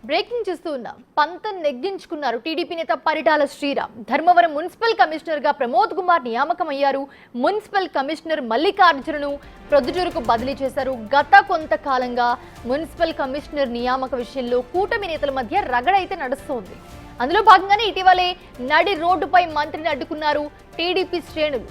Breaking చూస్తూ ఉన్నాం. పంతం నెగ్గించుకున్నారు టీడీపీ నేత పరిటాల శ్రీరామ్. ధర్మవరం మున్సిపల్ కమిషనర్ గా ప్రమోద్ కుమార్ నియామకం అయ్యారు. మున్సిపల్ కమిషనర్ మల్లికార్జునను ప్రొద్దుటూరుకు బదిలీ చేశారు. గత కొంతకాలంగా మున్సిపల్ కమిషనర్ నియామక విషయంలో కూటమి నేతల మధ్య రగడ అయితే నడుస్తోంది. అందులో భాగంగానే ఇటీవలే నడి రోడ్డుపై మంత్రిని అడ్డుకున్నారు టీడీపీ శ్రేణులు.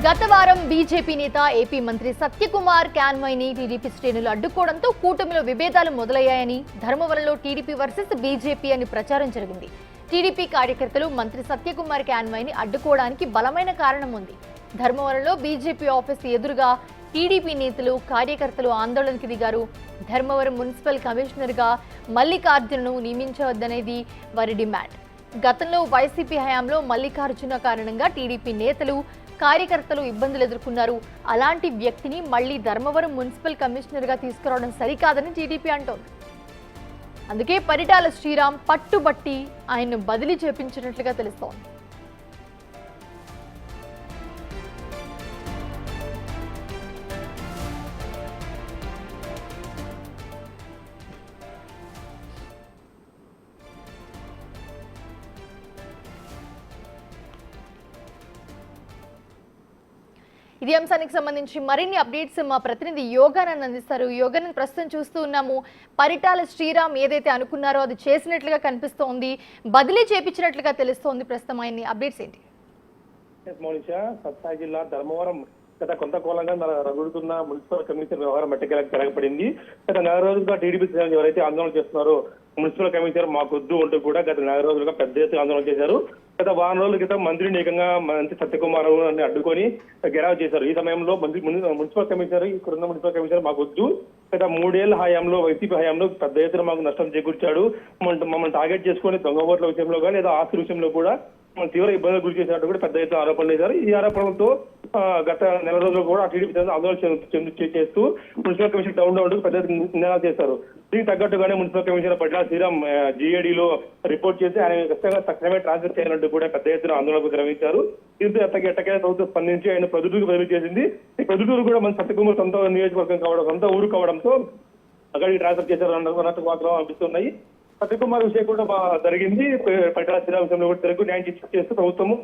గత వారం బీజేపీ నేత ఏపీ మంత్రి సత్యకుమార్ క్యాన్వాయ్ని టీడీపీ శ్రేణులు అడ్డుకోవడంతో కూటమిలో విభేదాలు మొదలయ్యాయని, ధర్మవరంలో టీడీపీ వర్సెస్ బీజేపీ అని ప్రచారం జరిగింది. టీడీపీ కార్యకర్తలు మంత్రి సత్యకుమార్ క్యాన్వాయ్ని అడ్డుకోవడానికి బలమైన కారణం ఉంది. ధర్మవరంలో బీజేపీ ఆఫీస్ ఎదురుగా టీడీపీ నేతలు, కార్యకర్తలు ఆందోళనకు దిగారు. ధర్మవరం మున్సిపల్ కమిషనర్గా మల్లికార్జునను నియమించవద్దనేది వారి డిమాండ్. గతంలో వైసీపీ హయాంలో మల్లికార్జున కారణంగా టీడీపీ నేతలు, కార్యకర్తలు ఇబ్బందులు ఎదుర్కొన్నారు. అలాంటి వ్యక్తిని మళ్లీ ధర్మవరం మున్సిపల్ కమిషనర్ గా తీసుకురావడం సరికాదని టీడీపీ అంటోంది. అందుకే పరిటాల శ్రీరామ్ పట్టుబట్టి ఆయన్ను బదిలీ చేపించినట్లుగా తెలుస్తోంది. ఇదే అంశానికి సంబంధించి మరిన్ని అప్డేట్స్ మా ప్రతినిధి యోగానంద్ అందిస్తారు. యోగానంద్, ప్రస్తుతం చూస్తూ ఉన్నాము, పరిటాల శ్రీరామ్ ఏదైతే అనుకున్నారో అది చేసినట్లుగా కనిపిస్తోంది, బదిలీ చేపించినట్లుగా తెలుస్తోంది. ప్రస్తుతం ఆయన అప్డేట్స్ ఏంటి? మౌనిషా, సత్సాయి జిల్లా ధర్మవరం గత కొంతకాలంగా రగుడుతున్న మున్సిపల్ కమిషనర్ వ్యవహారం మెట్టకేలకు తిరగబడింది. గత 4 రోజులుగా టీడీపీ శ్రేణులు ఎవరైతే ఆందోళన చేస్తున్నారో మున్సిపల్ కమిషనర్ మాకొద్దు అంటూ కూడా గత 4 రోజులుగా పెద్ద ఎత్తున ఆందోళన చేశారు. గత వారం రోజుల క్రితం మంత్రిని ఏకంగా మంత్రి సత్యకుమార్ అడ్డుకొని గెరావ్ చేశారు. ఈ సమయంలో మున్సిపల్ కమిషనర్, ఇక్కడున్న మున్సిపల్ కమిషనర్ మాకొద్దు, గత 3 ఏళ్ల హయాంలో వైసీపీ హయాంలో పెద్ద ఎత్తున మాకు నష్టం చేకూర్చాడు, మమ్మల్ని టార్గెట్ చేసుకుని దొంగ ఓట్ల విషయంలో కానీ లేదా ఆస్తి విషయంలో కూడా తీవ్ర ఇబ్బందులు గురి చేసినట్టు కూడా పెద్ద ఎత్తున ఆరోపణలు చేశారు. ఈ ఆరోపణలతో గత 4 రోజులు కూడా టీడీపీ ఆందోళన చేస్తూ మున్సిపల్ కమిషన్ డౌన్ పెద్ద నినాదాలు చేశారు. దీనికి తగ్గట్టుగానే మున్సిపల్ కమిషనర్ పరిటాల శ్రీరామ్ జీఏడీలో రిపోర్ట్ చేసి ఆయన ఖచ్చితంగా తక్షణమే ట్రాన్స్ఫర్ చేయాలంటూ కూడా పెద్ద ఎత్తున ఆందోళనకు నిర్వహించారు. దీంతో ఎట్టకేల ప్రభుత్వం స్పందించి ఆయన ప్రొద్దుటూరుకు బదిలీ చేసింది. ఈ ప్రొద్దుటూరు కూడా మన సత్యకుమార్ సొంత నియోజకవర్గం కావడం, సొంత ఊరు కావడంతో అక్కడికి ట్రాన్స్ఫర్ చేశారు అన్నట్టు మాత్రం అనిపిస్తున్నాయి. సత్యకుమార్ విషయం కూడా జరిగింది. పరిటాల శ్రీరామ్ విషయంలో కూడా తెలుగు న్యాయం చేస్తూ ప్రభుత్వము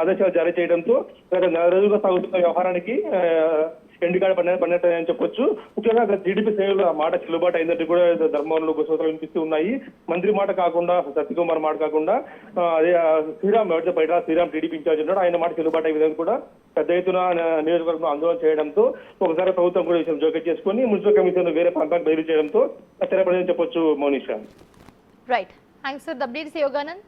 ఆదేశాలు జారీ చేయడంతో గత 4 రోజులుగా సాగుతున్న వ్యవహారానికి ఎండుగాడ పడినట్టు చెప్పొచ్చు. ముఖ్యంగా టీడీపీ శ్రేణులు మాట చెల్లుబాటు అయిందంటే కూడా ధర్మంలో గుసగుసలు వినిపిస్తూ ఉన్నాయి. మంత్రి మాట కాకుండా, సత్యకుమార్ మాట కాకుండా అదే శ్రీరామ్ ఎవరైతే పరిటాల శ్రీరామ్ టీడీపీ ఇన్ఛార్జ్ ఉన్నాడు ఆయన మాట చెల్లుబాటు అయ్యే విధంగా కూడా పెద్ద ఎత్తున నియోజకవర్గంలో ఆందోళన చేయడంతో ఒకసారి ప్రభుత్వం కూడా విషయం జోక్యం చేసుకుని మున్సిపల్ కమిషన్ వేరే ప్రాంతానికి బదిలీ చేయడంతో స్థిరపడిందని చెప్పొచ్చు. Mounisha, right, thanks for the updates Yoganand.